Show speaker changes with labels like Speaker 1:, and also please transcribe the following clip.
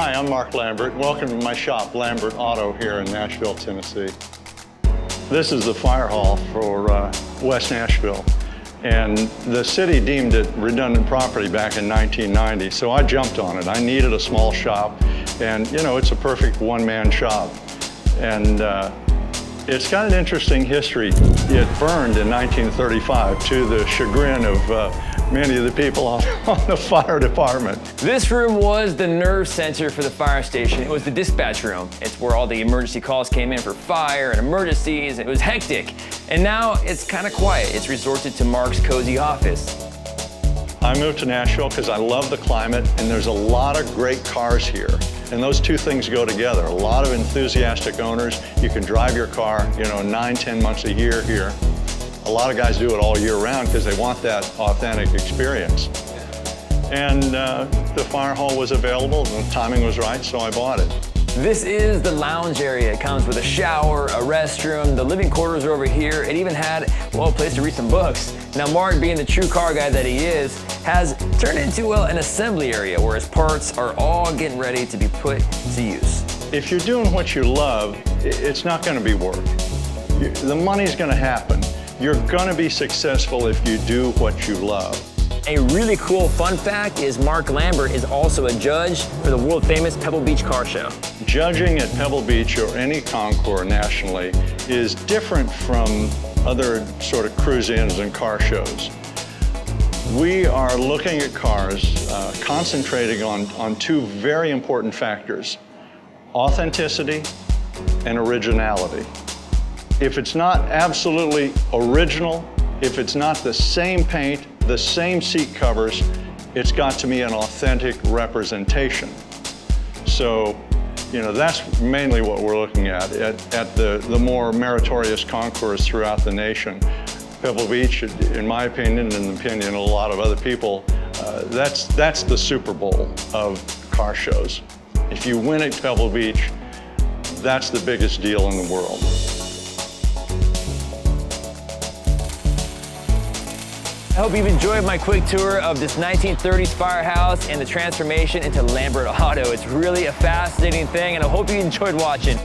Speaker 1: Hi, I'm Mark Lambert. Welcome to my shop, Lambert Auto, here in Nashville, Tennessee. This is the fire hall for West Nashville. And the city deemed it redundant property back in 1990, so I jumped on it. I needed a small shop, and you know, it's a perfect one-man shop. And it's got an interesting history. It burned in 1935 to the chagrin of many of the people on the fire department.
Speaker 2: This room was the nerve center for the fire station. It was the dispatch room. It's where all the emergency calls came in for fire and emergencies. It was hectic. And now it's kind of quiet. It's resorted to Mark's cozy office.
Speaker 1: I moved to Nashville because I love the climate, and there's a lot of great cars here. And those two things go together. A lot of enthusiastic owners. You can drive your car, you know, 9, 10 months a year here. A lot of guys do it all year round because they want that authentic experience. And the fire hall was available, and the timing was right, so I bought it.
Speaker 2: This is the lounge area. It comes with a shower, a restroom, the living quarters are over here. It even had, well, a place to read some books. Now, Mark, being the true car guy that he is, has turned into, well, an assembly area where his parts are all getting ready to be put to use.
Speaker 1: If you're doing what you love, it's not going to be work. The money's going to happen. You're going to be successful if you do what you love.
Speaker 2: A really cool fun fact is Mark Lambert is also a judge for the world-famous Pebble Beach Car Show.
Speaker 1: Judging at Pebble Beach or any concours nationally is different from other sort of cruise-ins and car shows. We are looking at cars, concentrating on two very important factors: authenticity and originality. If it's not absolutely original, if it's not the same paint, the same seat covers, it's got to be an authentic representation. So, you know, that's mainly what we're looking at the more meritorious concours throughout the nation. Pebble Beach, in my opinion, and in the opinion of a lot of other people, that's the Super Bowl of car shows. If you win at Pebble Beach, that's the biggest deal in the world.
Speaker 2: I hope you've enjoyed my quick tour of this 1930s firehouse and the transformation into Lambert Auto. It's really a fascinating thing, and I hope you enjoyed watching.